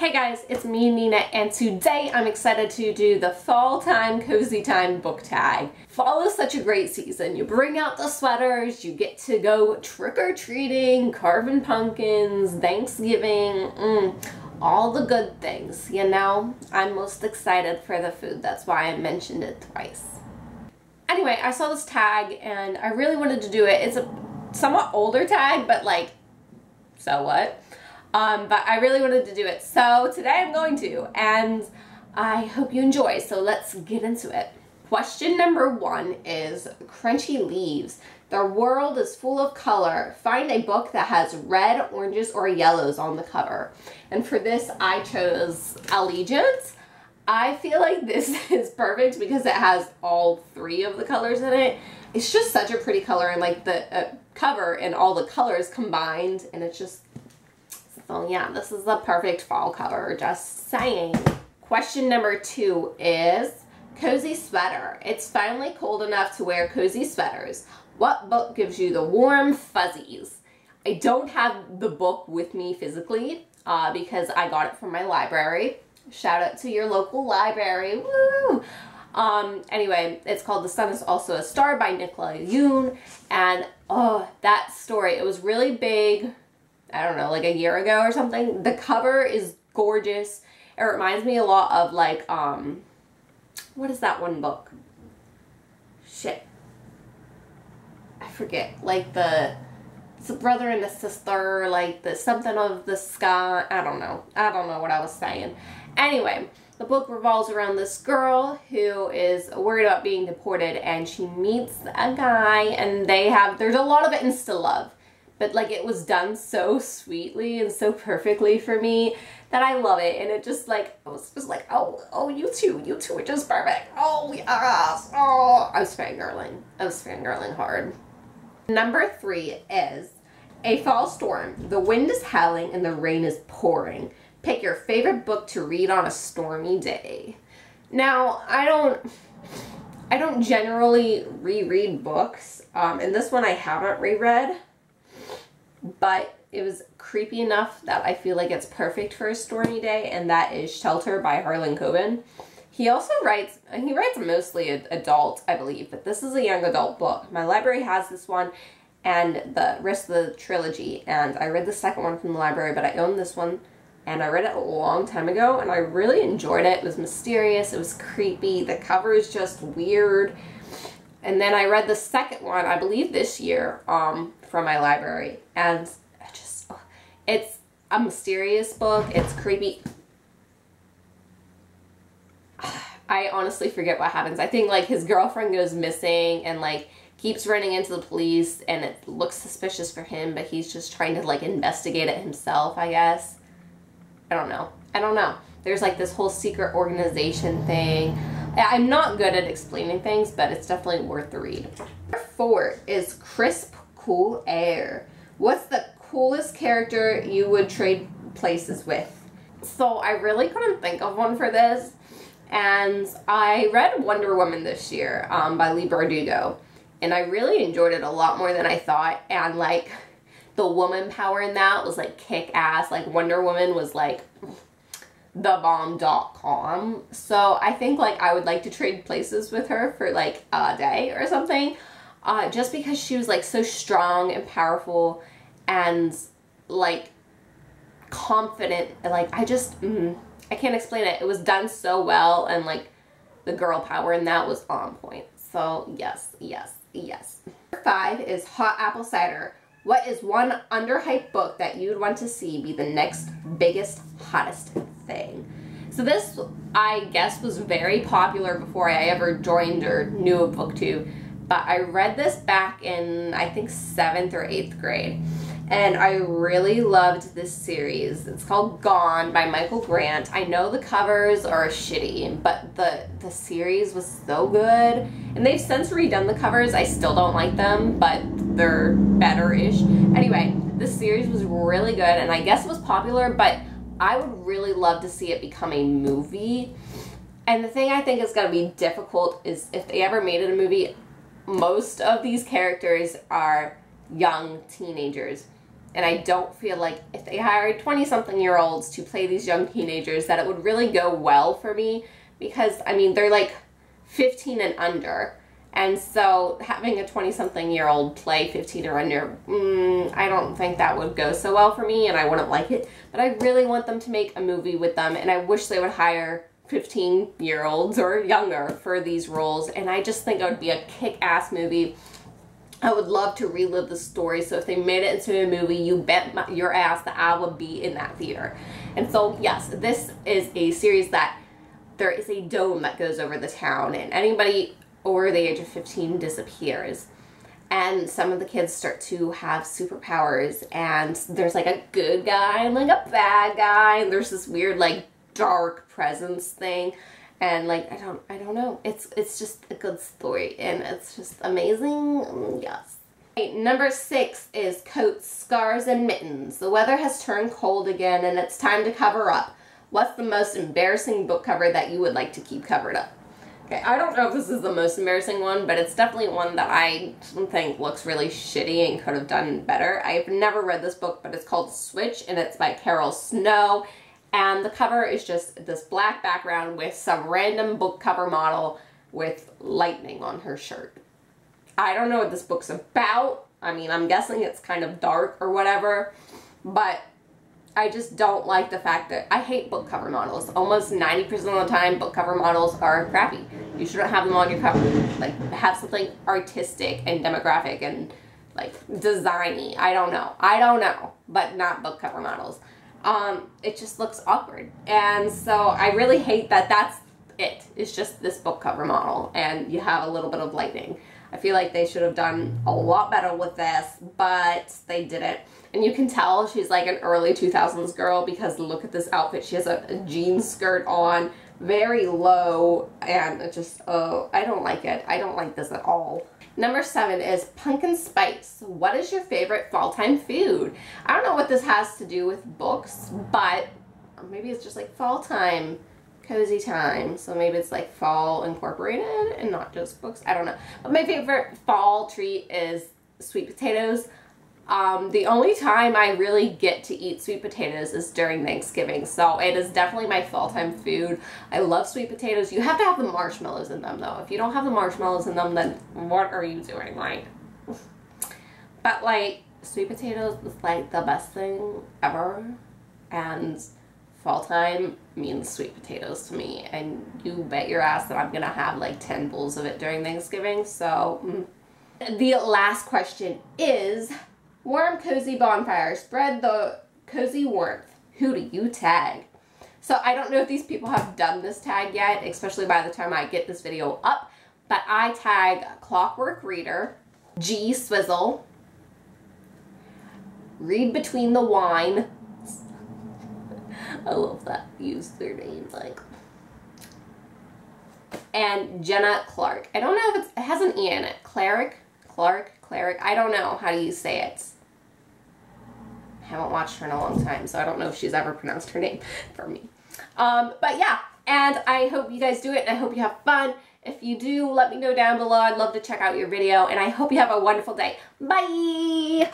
Hey guys, it's me, Nina, and today I'm excited to do the Fall Time Cozy Time book tag. Fall is such a great season. You bring out the sweaters, you get to go trick-or-treating, carving pumpkins, Thanksgiving, all the good things, you know? I'm most excited for the food, that's why I mentioned it twice. Anyway, I saw this tag and I really wanted to do it. It's a somewhat older tag, but like, so what? But I really wanted to do it, so today I'm going to, and I hope you enjoy, so let's get into it. Question number 1 is crunchy leaves. The world is full of color. Find a book that has red, oranges, or yellows on the cover. And for this, I chose Allegiance. I feel like this is perfect because it has all 3 of the colors in it. It's just such a pretty color, and like the cover and all the colors combined, and it's just... So yeah, this is the perfect fall cover, just saying. Question number 2 is cozy sweater. It's finally cold enough to wear cozy sweaters. What book gives you the warm fuzzies? I don't have the book with me physically because I got it from my library. Shout out to your local library, woo! Anyway, it's called The Sun Is Also a Star by Nicola Yoon, and oh, that story, it was really big. I don't know, like a year ago or something. The cover is gorgeous. It reminds me a lot of like, what is that one book? Shit. I forget. Like it's a brother and a sister, like the something of the sky. I don't know. I don't know what I was saying. Anyway, the book revolves around this girl who is worried about being deported, and she meets a guy, and there's a lot of insta love. But like it was done so sweetly and so perfectly for me that I love it. And it just like, I was just like, oh, you two are just perfect. Oh, yes. Oh, I was fangirling. I was fangirling hard. Number 3 is a fall storm. The wind is howling and the rain is pouring. Pick your favorite book to read on a stormy day. Now, I don't generally reread books. And this one I haven't reread. But it was creepy enough that I feel like it's perfect for a stormy day, and that is Shelter by Harlan Coben. He also writes mostly adult, I believe, but this is a young adult book. My library has this one and the rest of the trilogy, and I read the second one from the library, but I own this one, and I read it a long time ago, and I really enjoyed it. It was mysterious, it was creepy, the cover is just weird. And then I read the second one, I believe this year, from my library. And it's a mysterious book. It's creepy. I honestly forget what happens. I think like his girlfriend goes missing and like keeps running into the police, and it looks suspicious for him, but he's just trying to like investigate it himself, I guess. I don't know. There's like this whole secret organization thing. I'm not good at explaining things, but it's definitely worth the read. Number 4 is crisp, cool air. What's the coolest character you would trade places with? So I really couldn't think of one for this, and I read Wonder Woman this year by Leigh Bardugo, and I really enjoyed it a lot more than I thought, and like the woman power in that was like kick-ass. Like Wonder Woman was like thebomb.com. So I think like I would like to trade places with her for like a day or something, just because she was like so strong and powerful and like confident, and like I can't explain it. It was done so well, and like the girl power in that was on point. So yes. Number 5 is hot apple cider. What is one underhyped book that you'd want to see be the next biggest, hottest thing? So this, I guess, was very popular before I ever joined or knew of BookTube. But I read this back in, I think, 7th or 8th grade. And I really loved this series. It's called Gone by Michael Grant. I know the covers are shitty, but the series was so good. And they've since redone the covers. I still don't like them, but they're better-ish. Anyway, this series was really good, and I guess it was popular, but I would really love to see it become a movie. And the thing I think is going to be difficult is if they ever made it a movie, most of these characters are young teenagers. And I don't feel like if they hired 20-something-year-olds to play these young teenagers that it would really go well for me, because, I mean, they're like 15 and under. And so having a 20-something-year-old play 15 or under, I don't think that would go so well for me, and I wouldn't like it. But I really want them to make a movie with them, and I wish they would hire 15-year-olds or younger for these roles. And I just think it would be a kick-ass movie. I would love to relive the story, so if they made it into a movie, you bet your ass that I would be in that theater. And so, yes, this is a series that there is a dome that goes over the town, and anybody over the age of 15 disappears. And some of the kids start to have superpowers, and there's like a good guy and like a bad guy, and there's this weird like dark presence thing. And like, I don't know. It's just a good story, and it's just amazing. Yes. Okay, number 6 is Coats, Scarves, and Mittens. The weather has turned cold again, and it's time to cover up. What's the most embarrassing book cover that you would like to keep covered up? Okay, I don't know if this is the most embarrassing one, but it's definitely one that I think looks really shitty and could have done better. I've never read this book, but it's called Switch, and it's by Carol Snow. And the cover is just this black background with some random book cover model with lightning on her shirt. I don't know what this book's about. I mean, I'm guessing it's kind of dark or whatever, but I just don't like the fact that I hate book cover models. Almost 90% of the time, book cover models are crappy. You shouldn't have them on your cover. Like, have something artistic and demographic and like designy. I don't know, but not book cover models. It just looks awkward. And so I really hate that that's it. It's just this book cover model and you have a little bit of lightning. I feel like they should have done a lot better with this, but they didn't. And you can tell she's like an early 2000s girl because look at this outfit. She has a jean skirt on, very low, and it just, oh, I don't like it. I don't like this at all. Number 7 is pumpkin spice. What is your favorite fall time food? I don't know what this has to do with books, but maybe it's just like fall time, cozy time. So maybe it's like fall incorporated and not just books. I don't know. But my favorite fall treat is sweet potatoes. The only time I really get to eat sweet potatoes is during Thanksgiving, so it is definitely my fall time food. I love sweet potatoes. You have to have the marshmallows in them, though. If you don't have the marshmallows in them, then what are you doing, right? But, like, sweet potatoes is, like, the best thing ever, and fall time means sweet potatoes to me, and you bet your ass that I'm gonna have, like, 10 bowls of it during Thanksgiving, so... The last question is... Warm, cozy bonfire. Spread the cozy warmth. Who do you tag? So I don't know if these people have done this tag yet, especially by the time I get this video up, but I tag Clockwork Reader, G Swizzle, Read Between the Wine. I love that username, like. And Jenna Clark. I don't know if it has an E in it. Clark. I don't know how do you say it. I haven't watched her in a long time, so I don't know if she's ever pronounced her name for me. But yeah, and I hope you guys do it, and I hope you have fun. If you do, let me know down below. I'd love to check out your video, and I hope you have a wonderful day. Bye!